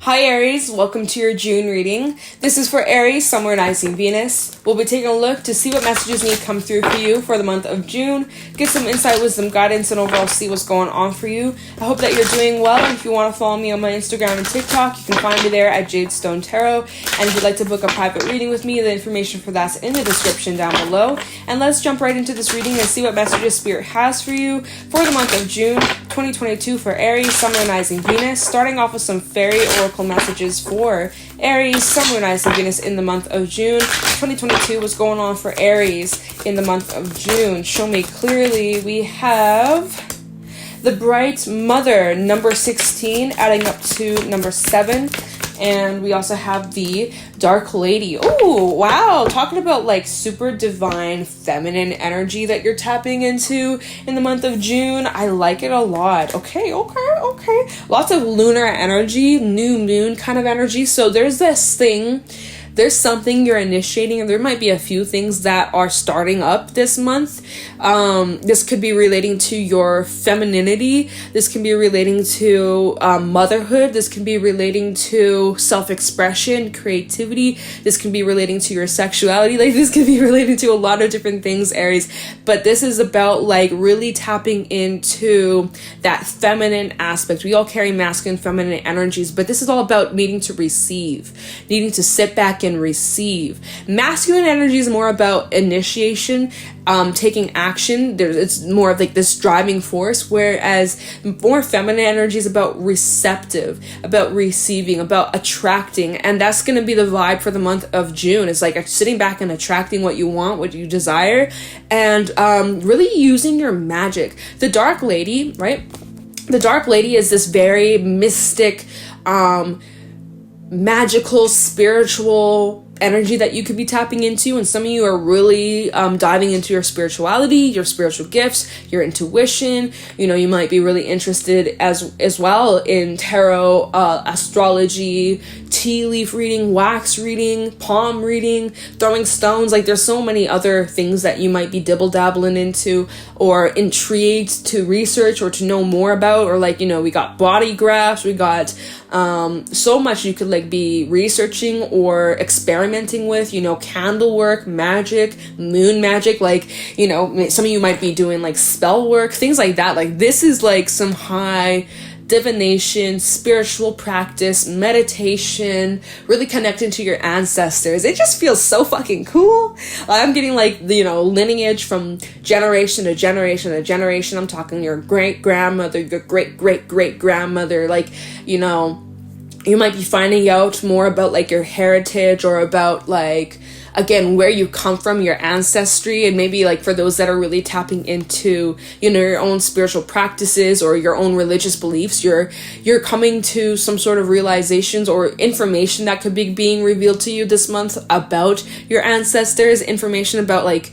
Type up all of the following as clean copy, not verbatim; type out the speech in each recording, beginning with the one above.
Hi Aries, welcome to your June reading. This is for Aries, Sun, Moon, Rising, Venus. We'll be taking a look to see what messages need to come through for you for the month of June, get some insight, wisdom, guidance, and overall see what's going on for you. I hope that you're doing well, and if you want to follow me on my Instagram and TikTok, you can find me there at Jadestone Tarot. And if you'd like to book a private reading with me, the information for that's in the description down below. And let's jump right into this reading and see what messages Spirit has for you for the month of June 2022 for Aries, Sun, Moon, Rising, Venus. Starting off with some fairy oracle messages for Aries, Sun, Moon, Rising, Venus in the month of June 2022. What's going on for Aries in the month of June? Show me clearly. We have the Bright Mother, number 16, adding up to number 7. And we also have the Dark Lady. Oh, wow. Talking about like super divine feminine energy that you're tapping into in the month of June. I like it a lot. Okay. Lots of lunar energy, new moon kind of energy. So there's this thing. There's something you're initiating, and there might be a few things that are starting up this month. This could be relating to your femininity. This can be relating to motherhood. This can be relating to self-expression, creativity. This can be relating to your sexuality. Like, this can be relating to a lot of different things, Aries. But this is about like really tapping into that feminine aspect. We all carry masculine, feminine energies, but this is all about needing to receive, needing to sit back and receive. Masculine energy is more about initiation, taking action. It's more of like this driving force, whereas more feminine energy is about receptive, about receiving, about attracting. And that's going to be the vibe for the month of June. It's like sitting back and attracting what you want, what you desire, and really using your magic. The Dark Lady, right? The Dark Lady is this very mystic, magical, spiritual energy that you could be tapping into, and some of you are really diving into your spirituality, your spiritual gifts, your intuition. You know, you might be really interested as well in tarot, astrology, tea leaf reading, wax reading, palm reading, throwing stones. Like, there's so many other things that you might be dibble-dabbling into or intrigued to research or to know more about. Or like, you know, we got body graphs, we got so much you could like be researching or experimenting with, you know, candle work, magic, moon magic. Like, you know, some of you might be doing like spell work, things like that. Like, this is like some high divination, spiritual practice, meditation, really connecting to your ancestors. It just feels so fucking cool. I'm getting like, you know, lineage from generation to generation to generation. I'm talking your great grandmother, your great grandmother. Like, you know, you might be finding out more about like your heritage or about like, again, where you come from, your ancestry. And maybe like for those that are really tapping into, you know, your own spiritual practices or your own religious beliefs, you're coming to some sort of realizations or information that could be being revealed to you this month about your ancestors, information about like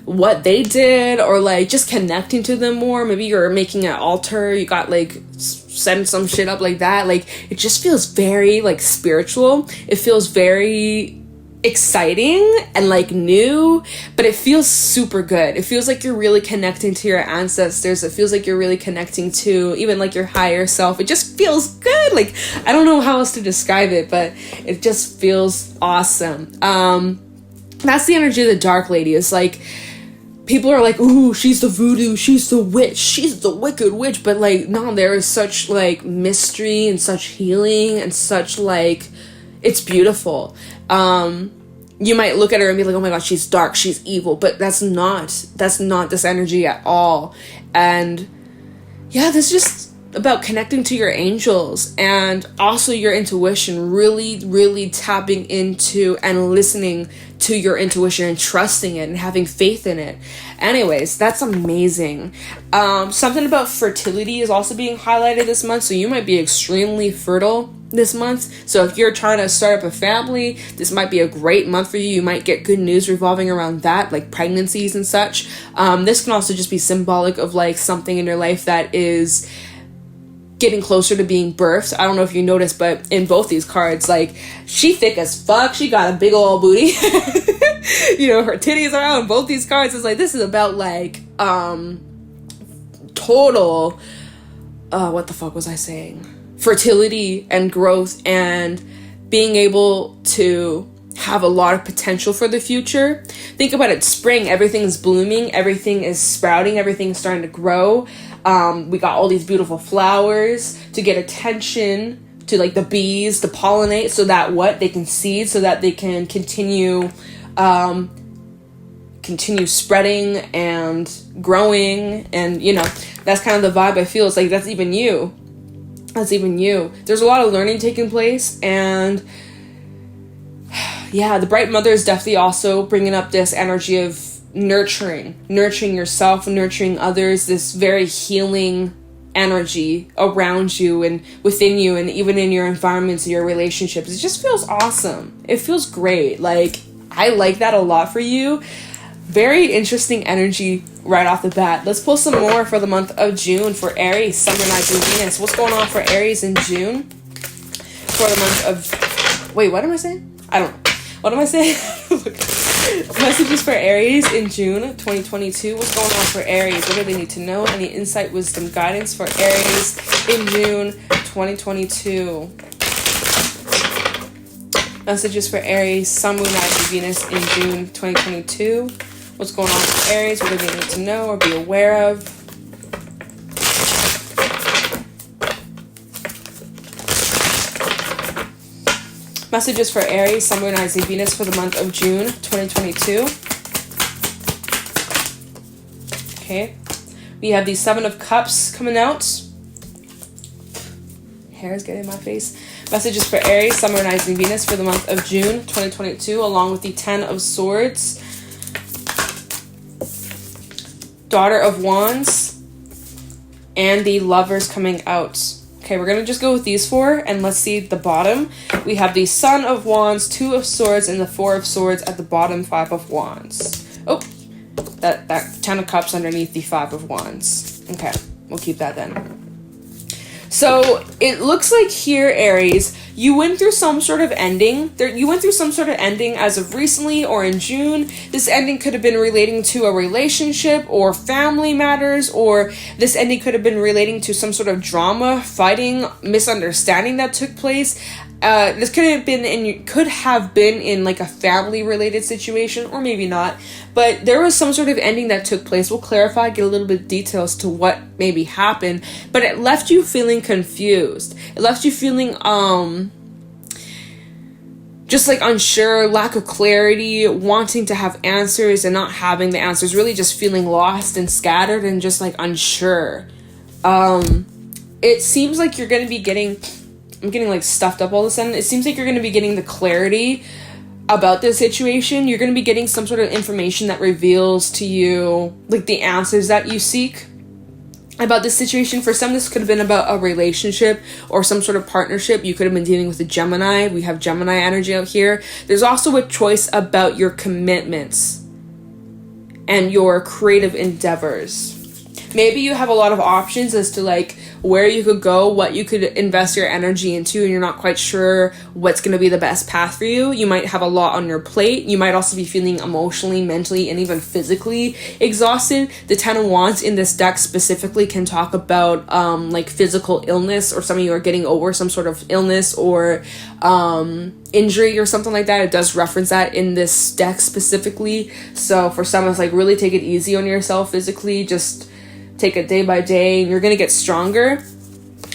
what they did, or like just connecting to them more. Maybe you're making an altar, you got like setting some shit up like that. Like, it just feels very like spiritual. It feels very exciting and like new, but it feels super good. It feels like you're really connecting to your ancestors. It feels like you're really connecting to even like your higher self. It just feels good. Like, I don't know how else to describe it, but it just feels awesome. That's the energy of the Dark Lady. It's like, people are like, ooh, she's the voodoo, she's the witch, she's the wicked witch. But like, no, there is such like mystery and such healing and such like, it's beautiful. You might look at her and be like, oh my god, she's dark, she's evil, but that's not this energy at all. And yeah, this is just about connecting to your angels and also your intuition, really tapping into and listening to your intuition and trusting it and having faith in it. Anyways, that's amazing. Something about fertility is also being highlighted this month, so you might be extremely fertile this month. So if you're trying to start up a family, this might be a great month for you. You might get good news revolving around that, like pregnancies and such. This can also just be symbolic of like something in your life that is getting closer to being birthed. I don't know if you noticed, but in both these cards, like, she thick as fuck. She got a big old booty. You know, her titties are out in both these cards. It's like, this is about like total what the fuck was I saying? fertility and growth and being able to have a lot of potential for the future. Think about it, spring, everything's blooming, everything is sprouting, everything's starting to grow. We got all these beautiful flowers to get attention to, like the bees to pollinate, so that they can seed, so that they can continue spreading and growing. And that's kind of the vibe I feel. It's like that's even you. There's a lot of learning taking place, and yeah, the bright mother is definitely also bringing up this energy of nurturing yourself, nurturing others, this very healing energy around you and within you, and even in your environments, your relationships. It just feels awesome. It feels great. Like, I like that a lot for you. Very interesting energy right off the bat. Let's pull some more for the month of June for Aries, Sun, Rising, Venus. What's going on for Aries in June? For the month of... Wait, what am I saying? I don't know. What am I saying? Messages for Aries in June 2022. What's going on for Aries? What do they need to know? Any insight, wisdom, guidance for Aries in June 2022. Messages for Aries, Sun, Moon, Rising, Venus in June 2022. What's going on for Aries? What do they need to know or be aware of? Messages for Aries, Sun, Moon, Rising, Venus for the month of June 2022. Okay. We have the Seven of Cups coming out. Hair is getting in my face. Messages for Aries, Sun, Moon, Rising, Venus for the month of June 2022, along with the Ten of Swords, Daughter of Wands, and the Lovers coming out. Okay, we're going to just go with these four, and let's see the bottom. We have the Son of Wands, Two of Swords, and the Four of Swords at the bottom, Five of Wands. Oh, that Ten of Cups underneath the Five of Wands. Okay, we'll keep that then. So it looks like here, Aries, you went through some sort of ending. You went through some sort of ending as of recently or in June. This ending could have been relating to a relationship or family matters, or this ending could have been relating to some sort of drama, fighting, misunderstanding that took place. This could have been in like a family related situation, or maybe not, but there was some sort of ending that took place. We'll clarify, get a little bit of details to what maybe happened, but it left you feeling confused. It left you feeling just like unsure, lack of clarity, wanting to have answers and not having the answers, really just feeling lost and scattered and just like unsure. It seems like you're going to be getting... I'm getting like stuffed up all of a sudden. It seems like you're going to be getting the clarity about this situation. You're going to be getting some sort of information that reveals to you like the answers that you seek about this situation. For some, this could have been about a relationship or some sort of partnership. You could have been dealing with a Gemini. We have Gemini energy out here. There's also a choice about your commitments and your creative endeavors. Maybe you have a lot of options as to like where you could go, what you could invest your energy into, and you're not quite sure what's going to be the best path for you. You might have a lot on your plate. You might also be feeling emotionally, mentally, and even physically exhausted. The Ten of Wands in this deck specifically can talk about like physical illness, or some of you are getting over some sort of illness or injury or something like that. It does reference that in this deck specifically. So for some, it's like really take it easy on yourself physically. Just take it day by day, and you're gonna get stronger.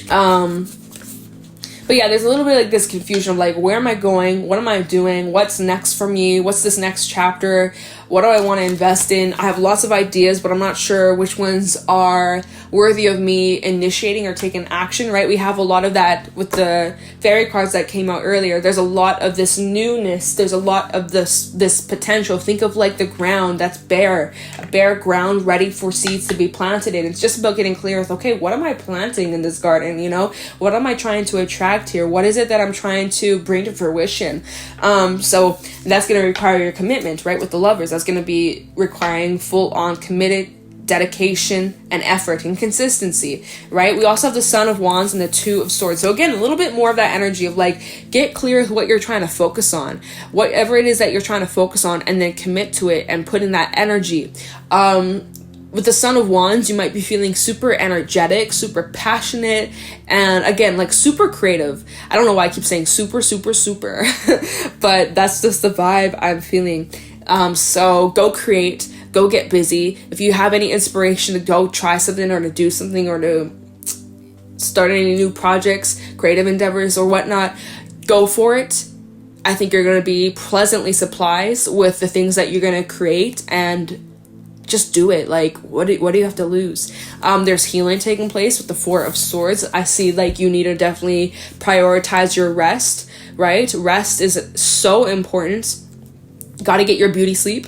But yeah, there's a little bit like this confusion of like, where am I going? What am I doing? What's next for me? What's this next chapter? What do I want to invest in? I have lots of ideas, but I'm not sure which ones are worthy of me initiating or taking action, right? We have a lot of that with the fairy cards that came out earlier. There's a lot of this newness. There's a lot of this potential. Think of like the ground that's bare, a bare ground ready for seeds to be planted in. It's just about getting clear with, okay, what am I planting in this garden? You know, what am I trying to attract here? What is it that I'm trying to bring to fruition? So that's going to require your commitment, right? With the Lovers, that's going to be requiring full-on committed dedication and effort and consistency, right? We also have the Son of Wands and the Two of Swords. So again, a little bit more of that energy of like, get clear with what you're trying to focus on, whatever it is that you're trying to focus on, and then commit to it and put in that energy. with the Son of Wands, you might be feeling super energetic, super passionate, and again, like super creative. I don't know why I keep saying super, but that's just the vibe I'm feeling. So go create, go get busy. If you have any inspiration to go try something or to do something or to start any new projects, creative endeavors or whatnot, go for it. I think you're going to be pleasantly surprised with the things that you're going to create, and just do it. Like, what do you have to lose? There's healing taking place with the Four of Swords. I see like you need to definitely prioritize your rest, right? Rest is so important. Gotta get your beauty sleep.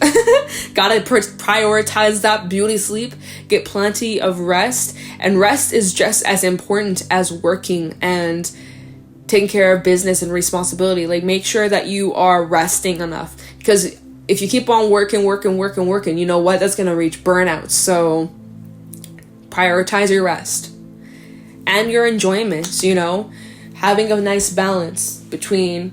Gotta prioritize that beauty sleep. Get plenty of rest. And rest is just as important as working and taking care of business and responsibility. Like, make sure that you are resting enough, because if you keep on working, you know what? That's going to reach burnout. So prioritize your rest and your enjoyments, you know, having a nice balance between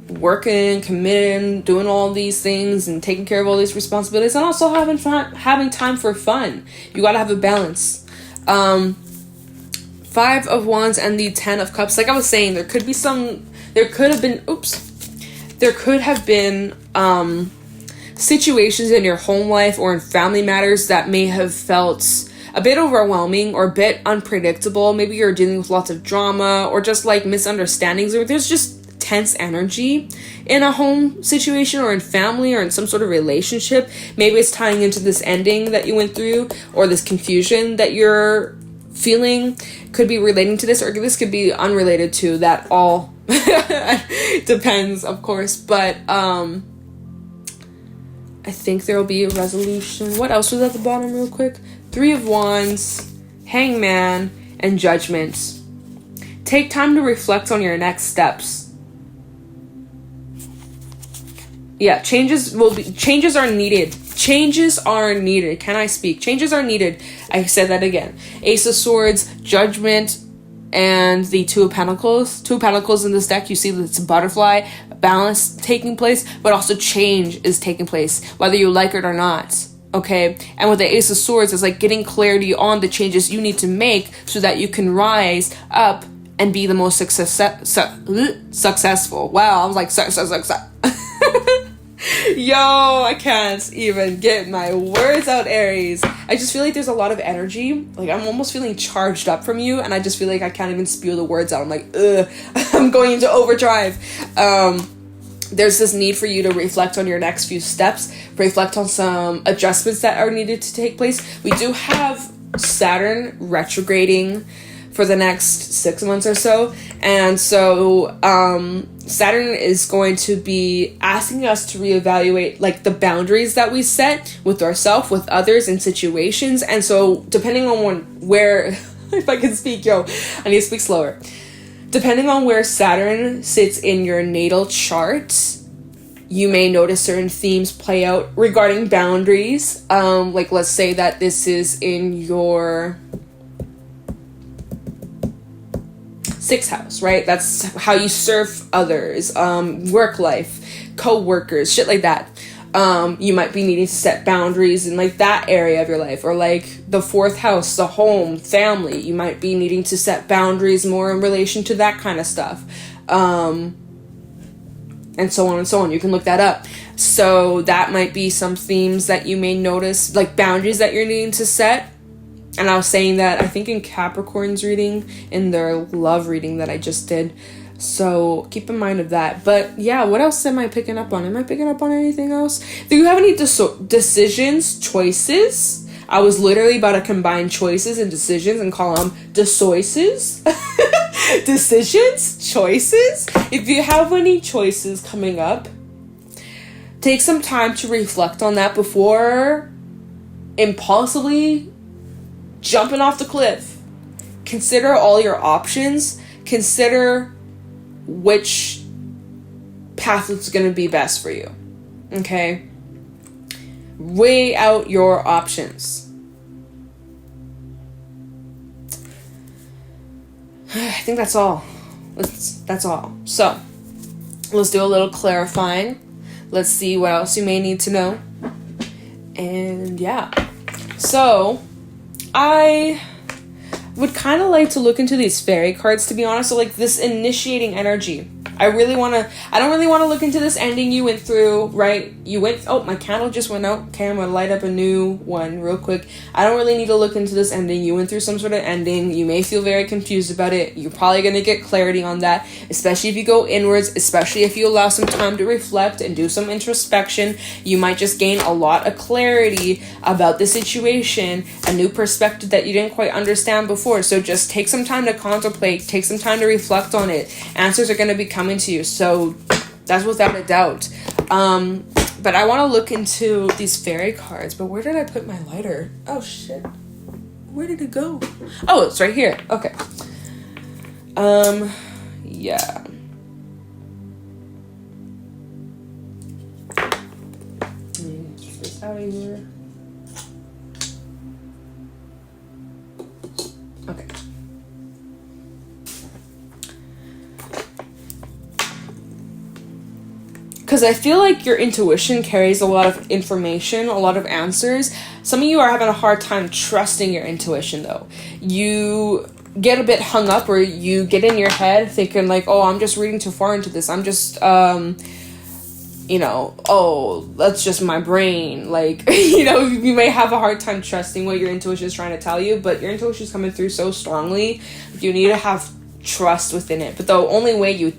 working, committing, doing all these things and taking care of all these responsibilities, and also having fun, having time for fun. You got to have a balance. Five of Wands and the Ten of Cups. Like I was saying, there could have been situations in your home life or in family matters that may have felt a bit overwhelming or a bit unpredictable. Maybe you're dealing with lots of drama or just like misunderstandings, or there's just tense energy in a home situation or in family or in some sort of relationship. Maybe it's tying into this ending that you went through, or this confusion that you're feeling could be relating to this, or this could be unrelated to that. All depends, of course, but I think there will be a resolution. What else was at the bottom real quick? Three of Wands, Hangman, and Judgment. Take time to reflect on your next steps. Yeah, changes are needed. Changes are needed. Can I speak? Changes are needed. I said that again. Ace of Swords, Judgment, and the Two of Pentacles. Two of Pentacles in this deck, you see that it's a butterfly, balance taking place, but also change is taking place, whether you like it or not. Okay? And with the Ace of Swords, it's like getting clarity on the changes you need to make so that you can rise up and be the most successful. Wow, I was like, success. Yo, I can't even get my words out, Aries. I just feel like there's a lot of energy. Like, I'm almost feeling charged up from you, and I just feel like I can't even spew the words out. I'm like, I'm going into overdrive. There's this need for you to reflect on your next few steps, reflect on some adjustments that are needed to take place. We do have Saturn retrograding for the next 6 months or so, and so Saturn is going to be asking us to reevaluate like the boundaries that we set with ourselves, with others, in situations. And so depending on where if I can speak, I need to speak slower. Depending on where Saturn sits in your natal chart, you may notice certain themes play out regarding boundaries. Like, let's say that this is in your 6th house, right? That's how you serve others, work life, co-workers, shit like that. You might be needing to set boundaries in like that area of your life, or like the 4th house, the home, family. You might be needing to set boundaries more in relation to that kind of stuff. And so on and so on. You can look that up. So that might be some themes that you may notice, like boundaries that you're needing to set. And I was saying that, I think, in Capricorn's reading, in their love reading that I just did. So keep in mind of that. But yeah, what else am I picking up on? Am I picking up on anything else? Do you have any decisions, choices? I was literally about to combine choices and decisions and call them desoices. Decisions, choices. If you have any choices coming up, take some time to reflect on that before impulsively jumping off the cliff. Consider all your options. Consider which path is going to be best for you. Okay? Weigh out your options. I think that's all. That's all. So, let's do a little clarifying. Let's see what else you may need to know. And yeah. So I would kind of like to look into these fairy cards, to be honest. So like this initiating energy, I don't really want to look into this ending you went through, right? Oh, my candle just went out. Okay, I'm going to light up a new one real quick. I don't really need to look into this ending. You went through some sort of ending. You may feel very confused about it. You're probably going to get clarity on that, especially if you go inwards, especially if you allow some time to reflect and do some introspection. You might just gain a lot of clarity about the situation, a new perspective that you didn't quite understand before. So just take some time to contemplate, take some time to reflect on it. Answers are going to be coming to you, so that's without a doubt. But I want to look into these fairy cards. But where did I put my lighter? Oh shit, where did it go? Oh, it's right here. Okay. Yeah. Let me get this out of here. Okay. Because I feel like your intuition carries a lot of information, a lot of answers. Some of you are having a hard time trusting your intuition, though. You get a bit hung up, or you get in your head thinking like, oh, I'm just reading too far into this. I'm just, oh, that's just my brain. Like, you may have a hard time trusting what your intuition is trying to tell you, but your intuition is coming through so strongly. You need to have trust within it. But the only way you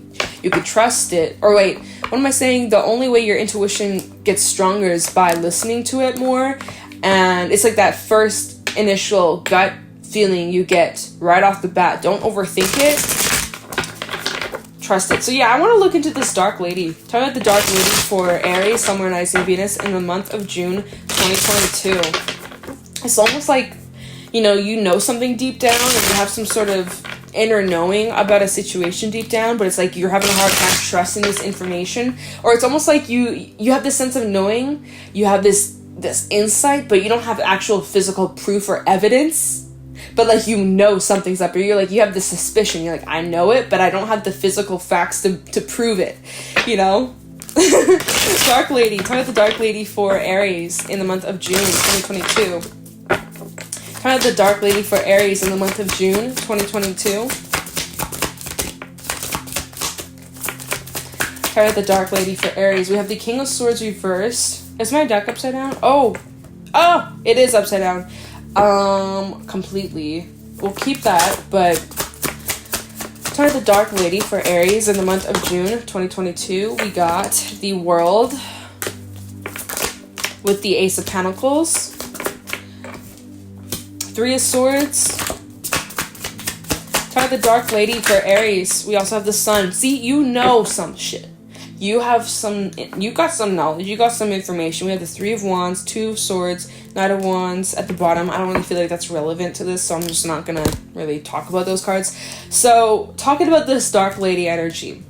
could trust it, or wait, what am I saying? The only way your intuition gets stronger is by listening to it more. And it's like that first initial gut feeling you get right off the bat. Don't overthink it. Trust it. So yeah, I want to look into this dark lady. Talk about the dark lady for Aries, Sun, Moon, Rising, Venus in the month of June 2022. It's almost like, you know something deep down, and you have some sort of inner knowing about a situation deep down, but it's like you're having a hard time trusting this information. Or it's almost like you have this sense of knowing, you have this insight, but you don't have actual physical proof or evidence. But like something's up, or you have this suspicion. You're like, I know it, but I don't have the physical facts to prove it. Dark lady. Talk about the dark lady for Aries in the month of June 2022. Talk about the dark lady for Aries in the month of June 2022. Talk about the dark lady for Aries. We have the King of Swords reversed. Is my deck upside down? Oh, it is upside down. Completely. We'll keep that, but talk about the dark lady for Aries in the month of June 2022. We got the World with the Ace of Pentacles, Three of Swords. Talk about the dark lady for Aries. We also have the Sun. See, some shit. You got some knowledge, you got some information. We have the Three of Wands, Two of Swords, Knight of Wands at the bottom. I don't really feel like that's relevant to this, so I'm just not gonna really talk about those cards. So, talking about this dark lady energy.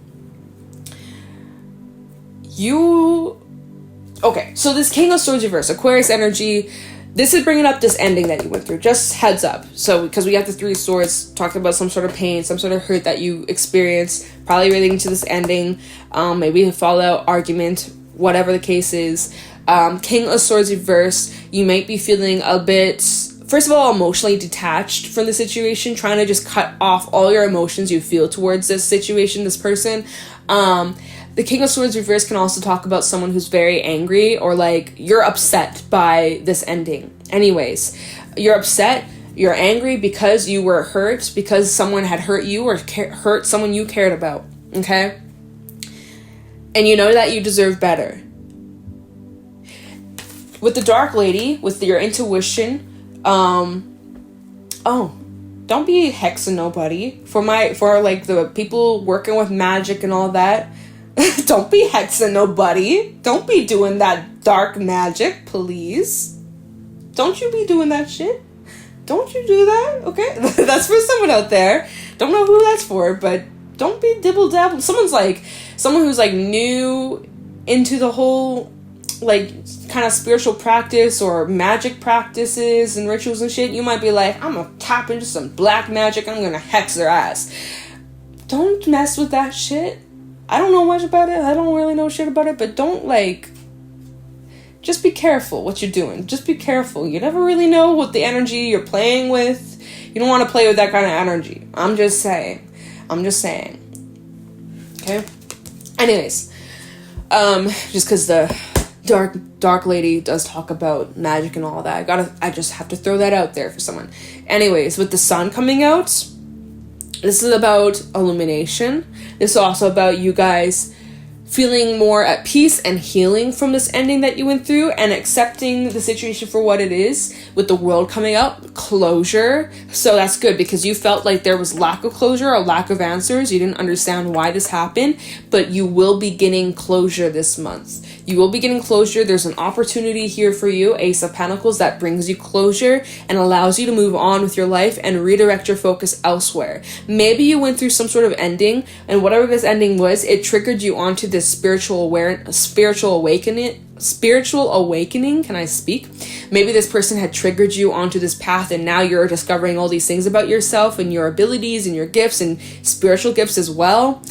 Okay, so this King of Swords reverse, Aquarius energy, this is bringing up this ending that you went through. Just heads up. So, because we have the Three of Swords, talking about some sort of pain, some sort of hurt that you experienced, probably relating to this ending, maybe a fallout, argument, whatever the case is. King of Swords reverse, you might be feeling a bit, first of all, emotionally detached from the situation, trying to just cut off all your emotions you feel towards this situation, this person. The King of Swords reverse can also talk about someone who's very angry, or like you're upset by this ending. Anyways, you're upset, you're angry because you were hurt, because someone had hurt you or hurt someone you cared about, okay? And you know that you deserve better. With the dark lady, with your intuition, don't be hexing nobody. For the people working with magic and all that, don't be hexing nobody. Don't be doing that dark magic, please. Don't you be doing that shit. Don't you do that, okay? That's for someone out there. Don't know who that's for, but don't be dibble-dabble. Someone who's like new into the whole like kind of spiritual practice or magic practices and rituals and shit. You might be like, I'm gonna tap into some black magic, I'm gonna hex their ass. Don't mess with that shit. I don't know much about it. I don't really know shit about it, but don't just be careful what you're doing. Just be careful. You never really know what the energy you're playing with. You don't want to play with that kind of energy. I'm just saying. Okay? Anyways, just because the dark lady does talk about magic and all that, I just have to throw that out there for someone. Anyways, with the sun coming out, this is about illumination. This is also about you guys feeling more at peace and healing from this ending that you went through, and accepting the situation for what it is. With the world coming up, closure. So that's good, because you felt like there was lack of closure or lack of answers. You didn't understand why this happened, but you will be getting closure this month. You will be getting closure. There's an opportunity here for you, Ace of Pentacles, that brings you closure and allows you to move on with your life and redirect your focus elsewhere. Maybe you went through some sort of ending, and whatever this ending was, it triggered you onto this spiritual awakening. Can I speak? Maybe this person had triggered you onto this path, and now you're discovering all these things about yourself and your abilities and your gifts and spiritual gifts as well.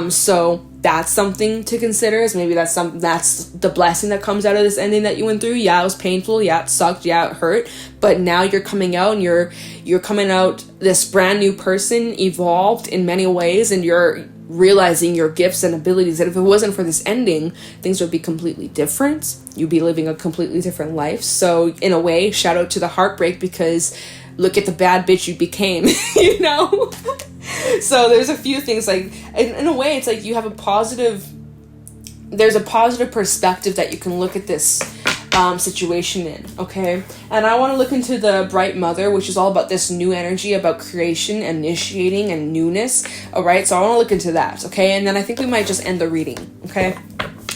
So that's something to consider. Is maybe that's the blessing that comes out of this ending that you went through. Yeah, it was painful. Yeah, it sucked. Yeah, it hurt. But now you're coming out, and you're coming out this brand new person, evolved in many ways, and you're realizing your gifts and abilities, that if it wasn't for this ending, things would be completely different. You'd be living a completely different life. So in a way, shout out to the heartbreak, because look at the bad bitch you became, you know? So there's a few things, like, in a way, it's like you have there's a positive perspective that you can look at this situation in, okay? And I want to look into the Bright Mother, which is all about this new energy, about creation, initiating, and newness, all right? So I want to look into that, okay? And then I think we might just end the reading, okay?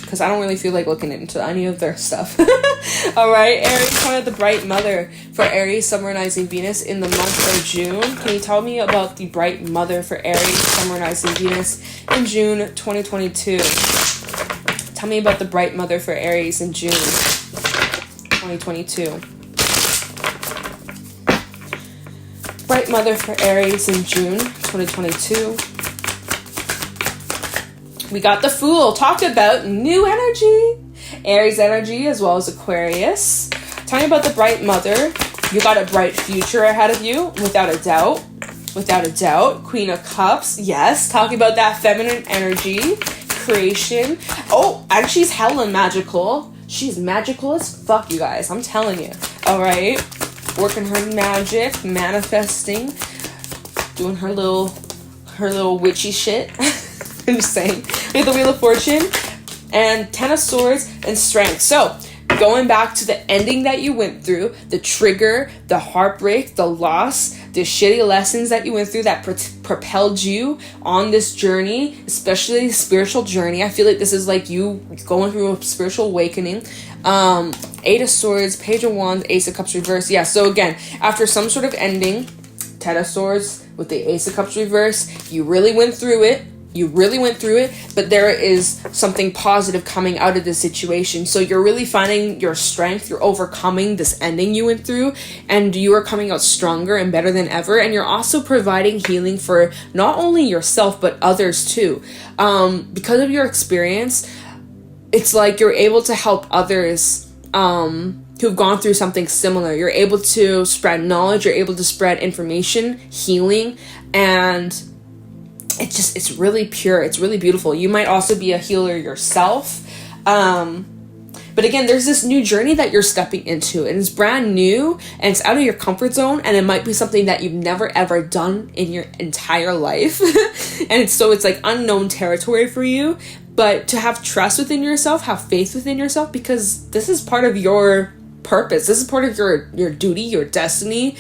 Because I don't really feel like looking into any of their stuff. All right, Aries, tell me the Bright Mother for Aries, Sun, Rising, Venus in the month of June. Can you tell me about the Bright Mother for Aries, Sun, Rising, Venus in June 2022? Tell me about the Bright Mother for Aries in June 2022. Bright Mother for Aries in June 2022. We got the Fool. Talked about new energy. Aries energy as well as Aquarius. Tell me about the Bright Mother. You got a bright future ahead of you, without a doubt. Without a doubt. Queen of Cups. Yes. Talking about that feminine energy. Creation. Oh, and she's hella magical. She's magical as fuck, you guys. I'm telling you. Alright. Working her magic. Manifesting. Doing her little witchy shit. I'm just saying. We have the Wheel of Fortune. And Ten of Swords and Strength. So, going back to the ending that you went through, the trigger, the heartbreak, the loss, the shitty lessons that you went through that propelled you on this journey, especially the spiritual journey. I feel like this is like you going through a spiritual awakening. Eight of Swords, Page of Wands, Ace of Cups reverse. Yeah, so again, after some sort of ending, Ten of Swords with the Ace of Cups reverse, you really went through it. But there is something positive coming out of this situation. So you're really finding your strength. You're overcoming this ending you went through, and you are coming out stronger and better than ever. And you're also providing healing for not only yourself, but others too. Because of your experience, it's like you're able to help others who've gone through something similar. You're able to spread knowledge. You're able to spread information, healing, and it's really pure. It's really beautiful. You might also be a healer yourself. But again, there's this new journey that you're stepping into, and it's brand new, and it's out of your comfort zone, and it might be something that you've never ever done in your entire life. And it's like unknown territory for you. But to have trust within yourself, have faith within yourself, because this is part of your purpose. This is part of your duty, your destiny.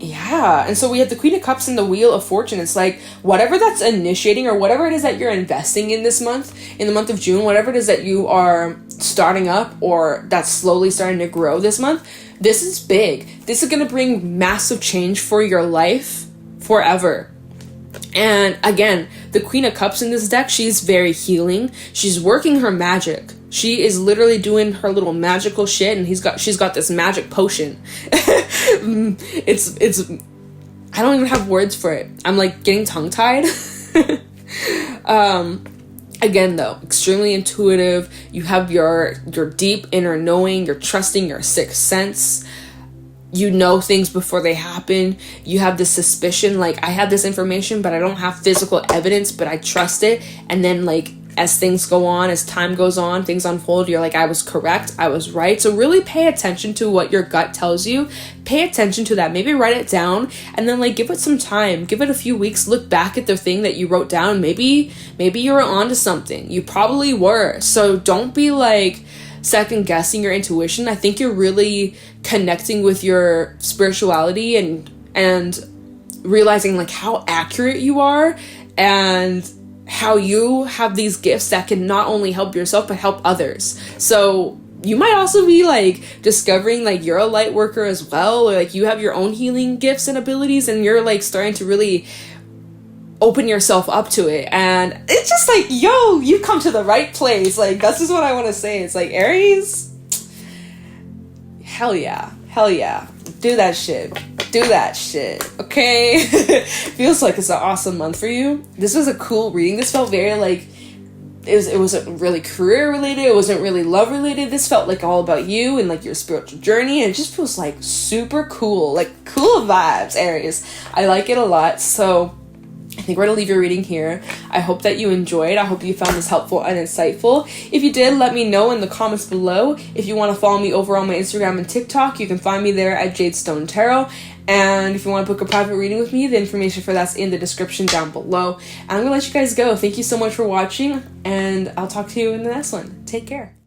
Yeah, and so we have the Queen of Cups and the Wheel of Fortune. It's like whatever that's initiating, or whatever it is that you're investing in this month, in the month of June, whatever it is that you are starting up or that's slowly starting to grow this month, this is big. This is going to bring massive change for your life forever. And again, the Queen of Cups in this deck, she's very healing. She's working her magic. She is literally doing her little magical shit, and she's got this magic potion. It's I don't even have words for it. I'm like getting tongue-tied. Again, though, extremely intuitive. You have your deep inner knowing. You're trusting your sixth sense. You know things before they happen. You have this suspicion, like, I have this information, but I don't have physical evidence, but I trust it. And then, like, as things go on, as time goes on, things unfold, you're like, I was correct, I was right. So really pay attention to what your gut tells you. Pay attention to that. Maybe write it down, and then, like, give it some time. Give it a few weeks. Look back at the thing that you wrote down. Maybe you were onto something. You probably were. So don't be, like, second guessing your intuition. I think you're really connecting with your spirituality and realizing, like, how accurate you are, and how you have these gifts that can not only help yourself but help others. So you might also be, like, discovering, like, you're a light worker as well, or, like, you have your own healing gifts and abilities, and you're, like, starting to really open yourself up to it. And it's just like, yo, you come to the right place. Like, that's just what I want to say. It's like, Aries, hell yeah, do that shit, okay? Feels like it's an awesome month for you. This was a cool reading. This felt very, like, it wasn't really career related, it wasn't really love related. This felt like all about you and, like, your spiritual journey, and it just feels like super cool, like, cool vibes, Aries. I like it a lot. So I think we're going to leave your reading here. I hope that you enjoyed. I hope you found this helpful and insightful. If you did, let me know in the comments below. If you want to follow me over on my Instagram and TikTok, you can find me there at Jadestone Tarot. And if you want to book a private reading with me, the information for that's in the description down below. And I'm going to let you guys go. Thank you so much for watching, and I'll talk to you in the next one. Take care.